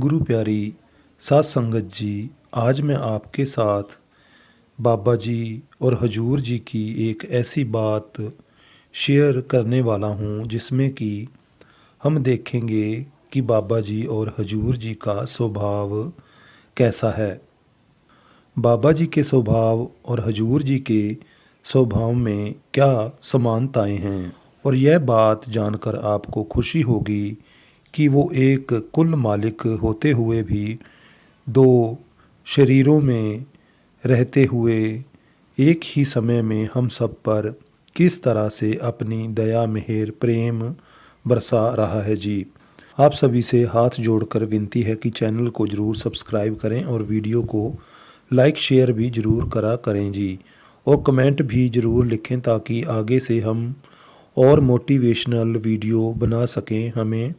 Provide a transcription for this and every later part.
गुरु प्यारी साध संगत जी, आज मैं आपके साथ बाबा जी और हजूर जी की एक ऐसी बात शेयर करने वाला हूँ जिसमें कि हम देखेंगे कि बाबा जी और हजूर जी का स्वभाव कैसा है। बाबा जी के स्वभाव और हजूर जी के स्वभाव में क्या समानताएं हैं, और यह बात जानकर आपको खुशी होगी कि वो एक कुल मालिक होते हुए भी दो शरीरों में रहते हुए एक ही समय में हम सब पर किस तरह से अपनी दया मेहर प्रेम बरसा रहा है जी। आप सभी से हाथ जोड़कर विनती है कि चैनल को ज़रूर सब्सक्राइब करें और वीडियो को लाइक शेयर भी ज़रूर करा करें जी, और कमेंट भी ज़रूर लिखें ताकि आगे से हम और मोटिवेशनल वीडियो बना सकें, हमें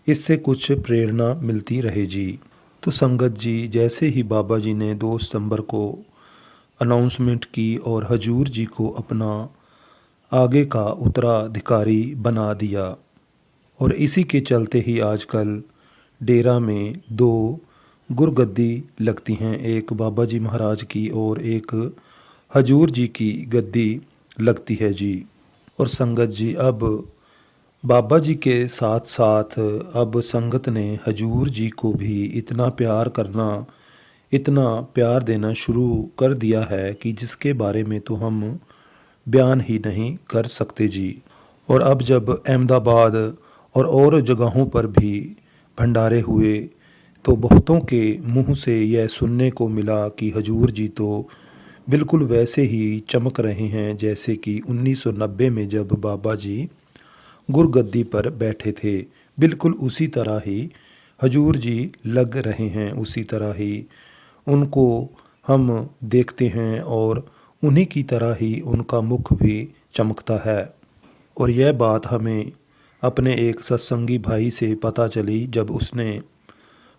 इससे कुछ प्रेरणा मिलती रहे जी। तो संगत जी, जैसे ही बाबा जी ने 2 सितंबर को अनाउंसमेंट की और हजूर जी को अपना आगे का उत्तराधिकारी बना दिया, और इसी के चलते ही आजकल डेरा में 2 गुरगद्दी लगती हैं, एक बाबा जी महाराज की और एक हजूर जी की गद्दी लगती है जी। और संगत जी, अब बाबा जी के साथ साथ अब संगत ने हजूर जी को भी इतना प्यार करना, इतना प्यार देना शुरू कर दिया है कि जिसके बारे में तो हम बयान ही नहीं कर सकते जी। और अब जब अहमदाबाद और जगहों पर भी भंडारे हुए तो बहुतों के मुंह से यह सुनने को मिला कि हजूर जी तो बिल्कुल वैसे ही चमक रहे हैं जैसे कि 1990 में जब बाबा जी गुरगद्दी पर बैठे थे। बिल्कुल उसी तरह ही हजूर जी लग रहे हैं, उसी तरह ही उनको हम देखते हैं और उन्हीं की तरह ही उनका मुख भी चमकता है। और यह बात हमें अपने एक सत्संगी भाई से पता चली जब उसने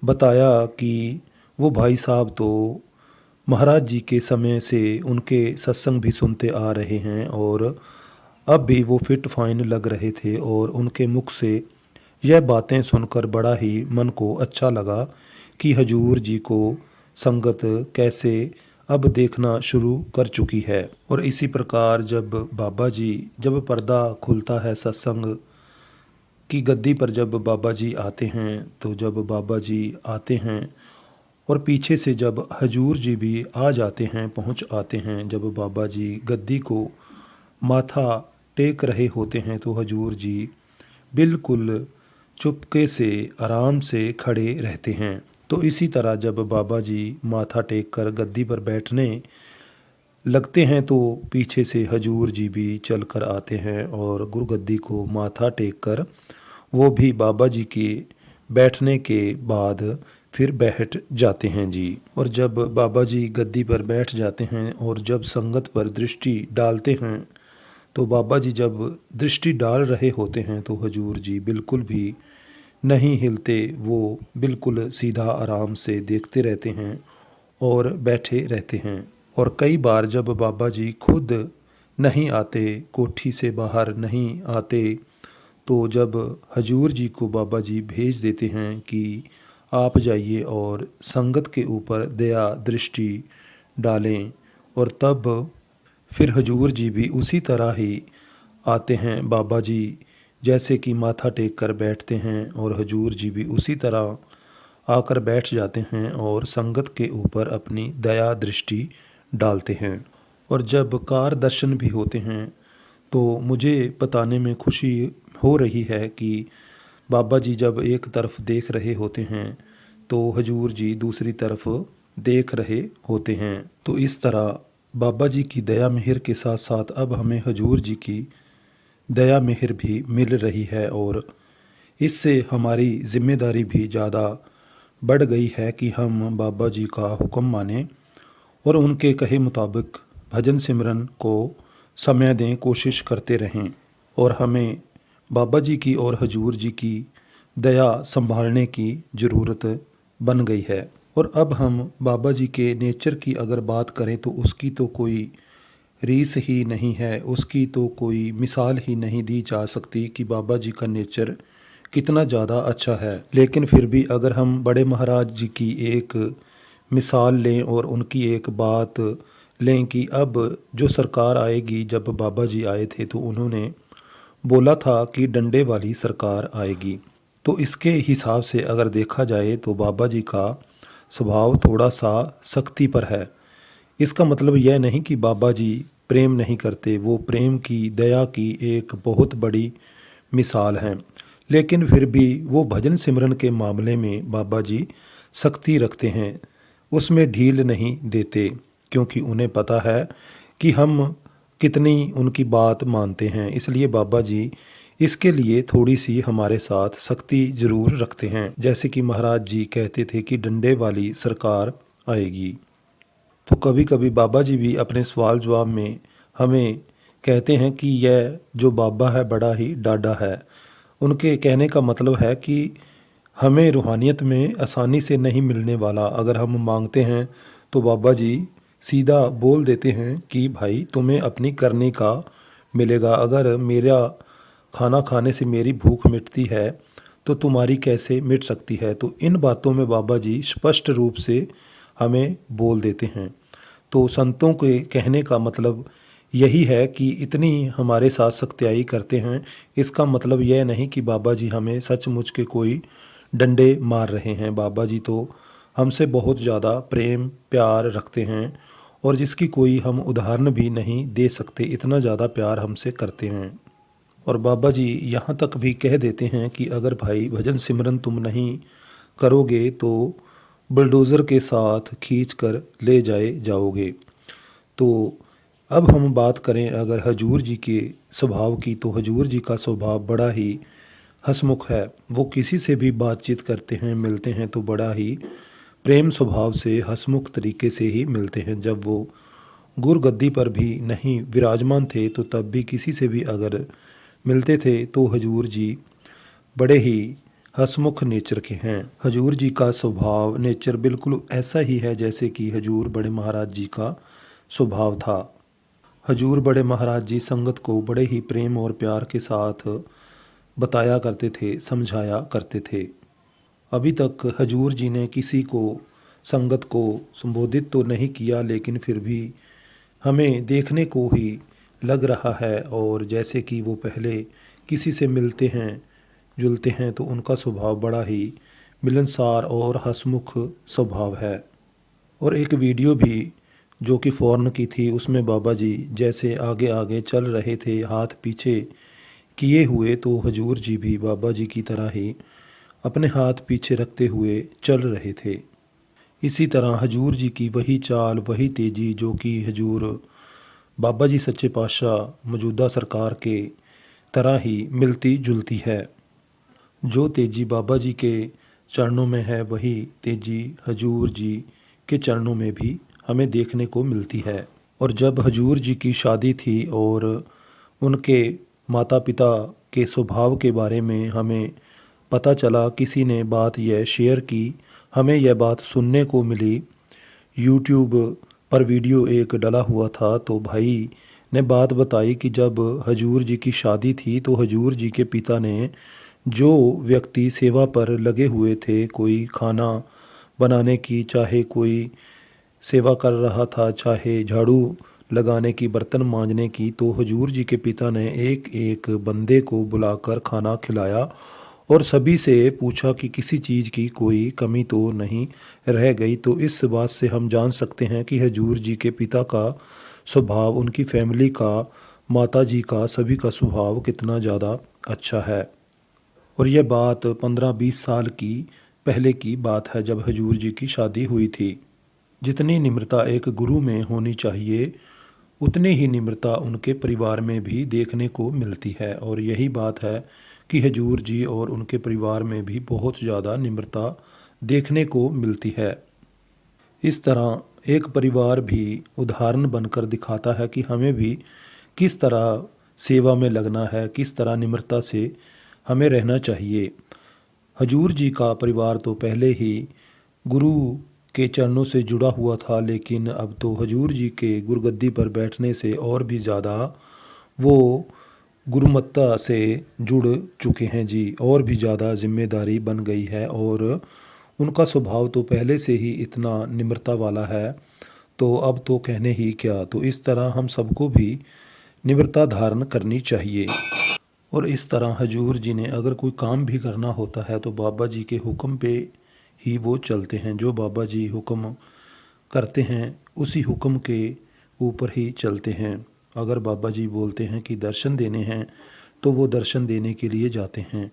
बताया कि वो भाई साहब तो महाराज जी के समय से उनके सत्संग भी सुनते आ रहे हैं और अब भी वो फिट फाइन लग रहे थे, और उनके मुख से यह बातें सुनकर बड़ा ही मन को अच्छा लगा कि हजूर जी को संगत कैसे अब देखना शुरू कर चुकी है। और इसी प्रकार जब पर्दा खुलता है सत्संग की गद्दी पर, जब बाबा जी आते हैं, तो जब बाबा जी आते हैं और पीछे से जब हजूर जी भी आ जाते हैं, पहुंच आते हैं, जब बाबा जी गद्दी को माथा टेक रहे होते हैं तो हजूर जी बिल्कुल चुपके से आराम से खड़े रहते हैं। तो इसी तरह जब बाबा जी माथा टेक कर गद्दी पर बैठने लगते हैं तो पीछे से हजूर जी भी चल कर आते हैं और गुरगद्दी को माथा टेक कर वो भी बाबा जी के बैठने के बाद फिर बैठ जाते हैं जी। और जब बाबा जी गद्दी पर बैठ जाते हैं और जब संगत पर दृष्टि डालते हैं, तो बाबा जी जब दृष्टि डाल रहे होते हैं तो हजूर जी बिल्कुल भी नहीं हिलते, वो बिल्कुल सीधा आराम से देखते रहते हैं और बैठे रहते हैं। और कई बार जब बाबा जी खुद नहीं आते, कोठी से बाहर नहीं आते, तो जब हजूर जी को बाबा जी भेज देते हैं कि आप जाइए और संगत के ऊपर दया दृष्टि डालें, और तब फिर हजूर जी भी उसी तरह ही आते हैं। बाबा जी जैसे कि माथा टेक कर बैठते हैं और हजूर जी भी उसी तरह आकर बैठ जाते हैं और संगत के ऊपर अपनी दया दृष्टि डालते हैं। और जब कार दर्शन भी होते हैं तो मुझे बताने में खुशी हो रही है कि बाबा जी जब एक तरफ देख रहे होते हैं तो हजूर जी दूसरी तरफ देख रहे होते हैं। तो इस तरह बाबा जी की दया मेहर के साथ साथ अब हमें हजूर जी की दया मेहर भी मिल रही है, और इससे हमारी जिम्मेदारी भी ज़्यादा बढ़ गई है कि हम बाबा जी का हुक्म मानें और उनके कहे मुताबिक भजन सिमरन को समय दें, कोशिश करते रहें। और हमें बाबा जी की और हजूर जी की दया संभालने की ज़रूरत बन गई है। और अब हम बाबा जी के नेचर की अगर बात करें तो उसकी तो कोई रीस ही नहीं है, उसकी तो कोई मिसाल ही नहीं दी जा सकती कि बाबा जी का नेचर कितना ज़्यादा अच्छा है। लेकिन फिर भी अगर हम बड़े महाराज जी की एक मिसाल लें और उनकी एक बात लें कि अब जो सरकार आएगी, जब बाबा जी आए थे तो उन्होंने बोला था कि डंडे वाली सरकार आएगी। तो इसके हिसाब से अगर देखा जाए तो बाबा जी का स्वभाव थोड़ा सा सख्ती पर है। इसका मतलब यह नहीं कि बाबा जी प्रेम नहीं करते, वो प्रेम की, दया की एक बहुत बड़ी मिसाल हैं। लेकिन फिर भी वो भजन सिमरन के मामले में बाबा जी सख्ती रखते हैं, उसमें ढील नहीं देते, क्योंकि उन्हें पता है कि हम कितनी उनकी बात मानते हैं। इसलिए बाबा जी इसके लिए थोड़ी सी हमारे साथ सख्ती ज़रूर रखते हैं। जैसे कि महाराज जी कहते थे कि डंडे वाली सरकार आएगी। तो कभी कभी बाबा जी भी अपने सवाल जवाब में हमें कहते हैं कि यह जो बाबा है बड़ा ही डाढ़ा है। उनके कहने का मतलब है कि हमें रूहानियत में आसानी से नहीं मिलने वाला। अगर हम मांगते हैं तो बाबा जी सीधा बोल देते हैं कि भाई तुम्हें अपनी करनी का मिलेगा। अगर मेरा खाना खाने से मेरी भूख मिटती है तो तुम्हारी कैसे मिट सकती है। तो इन बातों में बाबा जी स्पष्ट रूप से हमें बोल देते हैं। तो संतों के कहने का मतलब यही है कि इतनी हमारे साथ सख्ताई करते हैं। इसका मतलब यह नहीं कि बाबा जी हमें सचमुच के कोई डंडे मार रहे हैं। बाबा जी तो हमसे बहुत ज़्यादा प्रेम प्यार रखते हैं और जिसकी कोई हम उदाहरण भी नहीं दे सकते, इतना ज़्यादा प्यार हमसे करते हैं। और बाबा जी यहाँ तक भी कह देते हैं कि अगर भाई भजन सिमरन तुम नहीं करोगे तो बुलडोज़र के साथ खींच कर ले जाओगे। तो अब हम बात करें अगर हजूर जी के स्वभाव की, तो हजूर जी का स्वभाव बड़ा ही हंसमुख है। वो किसी से भी बातचीत करते हैं, मिलते हैं तो बड़ा ही प्रेम स्वभाव से हंसमुख तरीके से ही मिलते हैं। जब वो गुरगद्दी पर भी नहीं विराजमान थे तो तब भी किसी से भी अगर मिलते थे तो हजूर जी बड़े ही हंसमुख नेचर के हैं। हजूर जी का स्वभाव नेचर बिल्कुल ऐसा ही है जैसे कि हजूर बड़े महाराज जी का स्वभाव था। हजूर बड़े महाराज जी संगत को बड़े ही प्रेम और प्यार के साथ बताया करते थे, समझाया करते थे। अभी तक हजूर जी ने किसी को संगत को संबोधित तो नहीं किया, लेकिन फिर भी हमें देखने को ही लग रहा है। और जैसे कि वो पहले किसी से मिलते हैं जुलते हैं तो उनका स्वभाव बड़ा ही मिलनसार और हंसमुख स्वभाव है। और एक वीडियो भी जो कि फ़ौरन की थी, उसमें बाबा जी जैसे आगे आगे चल रहे थे हाथ पीछे किए हुए, तो हजूर जी भी बाबा जी की तरह ही अपने हाथ पीछे रखते हुए चल रहे थे। इसी तरह हजूर जी की वही चाल वही तेज़ी जो कि हजूर बाबा जी सच्चे पातशाह मौजूदा सरकार के तरह ही मिलती जुलती है। जो तेज़ी बाबा जी के चरणों में है वही तेज़ी हजूर जी के चरणों में भी हमें देखने को मिलती है। और जब हजूर जी की शादी थी और उनके माता पिता के स्वभाव के बारे में हमें पता चला, किसी ने बात यह शेयर की, हमें यह बात सुनने को मिली। यूट्यूब पर वीडियो एक डला हुआ था तो भाई ने बात बताई कि जब हजूर जी की शादी थी तो हजूर जी के पिता ने जो व्यक्ति सेवा पर लगे हुए थे, कोई खाना बनाने की, चाहे कोई सेवा कर रहा था, चाहे झाड़ू लगाने की, बर्तन मांजने की, तो हजूर जी के पिता ने एक एक बंदे को बुलाकर खाना खिलाया और सभी से पूछा कि किसी चीज़ की कोई कमी तो नहीं रह गई। तो इस बात से हम जान सकते हैं कि हजूर जी के पिता का स्वभाव, उनकी फैमिली का, माता जी का, सभी का स्वभाव कितना ज़्यादा अच्छा है। और यह बात 15-20 साल की पहले की बात है जब हजूर जी की शादी हुई थी। जितनी निम्रता एक गुरु में होनी चाहिए उतनी ही निम्रता उनके परिवार में भी देखने को मिलती है। और यही बात है कि हजूर जी और उनके परिवार में भी बहुत ज़्यादा निम्रता देखने को मिलती है। इस तरह एक परिवार भी उदाहरण बनकर दिखाता है कि हमें भी किस तरह सेवा में लगना है, किस तरह निम्रता से हमें रहना चाहिए। हजूर जी का परिवार तो पहले ही गुरु के चरणों से जुड़ा हुआ था, लेकिन अब तो हजूर जी के गुरगद्दी पर बैठने से और भी ज़्यादा वो गुरुमत्ता से जुड़ चुके हैं जी, और भी ज़्यादा जिम्मेदारी बन गई है। और उनका स्वभाव तो पहले से ही इतना निम्रता वाला है, तो अब तो कहने ही क्या। तो इस तरह हम सबको भी निम्रता धारण करनी चाहिए। और इस तरह हजूर जी ने अगर कोई काम भी करना होता है तो बाबा जी के हुक्म पे ही वो चलते हैं। जो बाबा जी हुक्म करते हैं उसी हुक्म के ऊपर ही चलते हैं। अगर बाबा जी बोलते हैं कि दर्शन देने हैं तो वो दर्शन देने के लिए जाते हैं।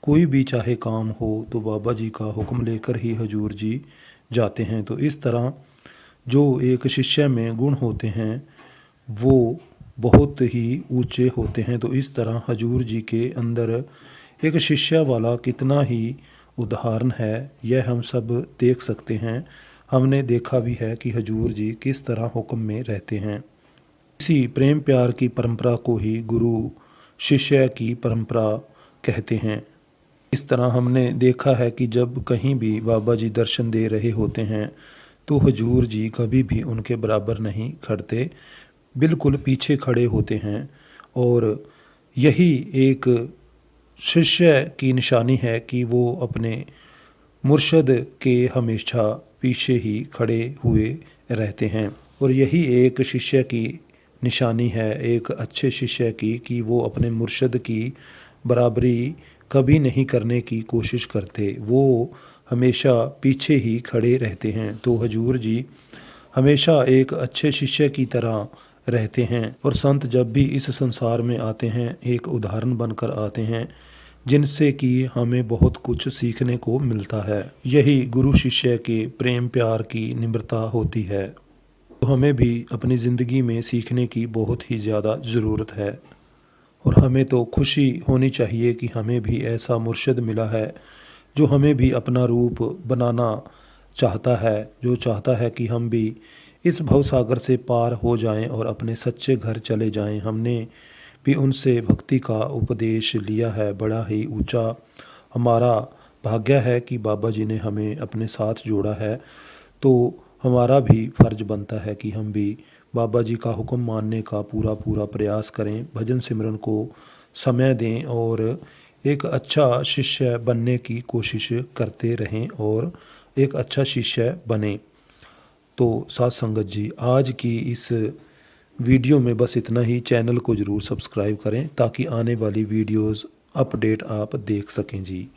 कोई भी चाहे काम हो तो बाबा जी का हुक्म लेकर ही हजूर जी जाते हैं। तो इस तरह जो एक शिष्य में गुण होते हैं वो बहुत ही ऊंचे होते हैं। तो इस तरह हजूर जी के अंदर एक शिष्य वाला कितना ही उदाहरण है, यह हम सब देख सकते हैं। हमने देखा भी है कि हजूर जी किस तरह हुक्म में रहते हैं। इसी प्रेम प्यार की परंपरा को ही गुरु शिष्य की परंपरा कहते हैं। इस तरह हमने देखा है कि जब कहीं भी बाबा जी दर्शन दे रहे होते हैं तो हजूर जी कभी भी उनके बराबर नहीं खड़ते, बिल्कुल पीछे खड़े होते हैं। और यही एक शिष्य की निशानी है कि वो अपने मुर्शद के हमेशा पीछे ही खड़े हुए रहते हैं। और यही एक शिष्य की निशानी है, एक अच्छे शिष्य की, कि वो अपने मुर्शद की बराबरी कभी नहीं करने की कोशिश करते, वो हमेशा पीछे ही खड़े रहते हैं। तो हजूर जी हमेशा एक अच्छे शिष्य की तरह रहते हैं। और संत जब भी इस संसार में आते हैं एक उदाहरण बनकर आते हैं जिनसे कि हमें बहुत कुछ सीखने को मिलता है। यही गुरु शिष्य के प्रेम प्यार की निम्रता होती है। तो हमें भी अपनी ज़िंदगी में सीखने की बहुत ही ज़्यादा ज़रूरत है। और हमें तो खुशी होनी चाहिए कि हमें भी ऐसा मुर्शिद मिला है जो हमें भी अपना रूप बनाना चाहता है, जो चाहता है कि हम भी इस भवसागर से पार हो जाएं और अपने सच्चे घर चले जाएं। हमने भी उनसे भक्ति का उपदेश लिया है। बड़ा ही ऊंचा हमारा भाग्य है कि बाबा जी ने हमें अपने साथ जोड़ा है। तो हमारा भी फ़र्ज बनता है कि हम भी बाबा जी का हुक्म मानने का पूरा पूरा प्रयास करें, भजन सिमरन को समय दें और एक अच्छा शिष्य बनने की कोशिश करते रहें और एक अच्छा शिष्य बने। तो साथ संगत जी, आज की इस वीडियो में बस इतना ही। चैनल को ज़रूर सब्सक्राइब करें ताकि आने वाली वीडियोस अपडेट आप देख सकें जी।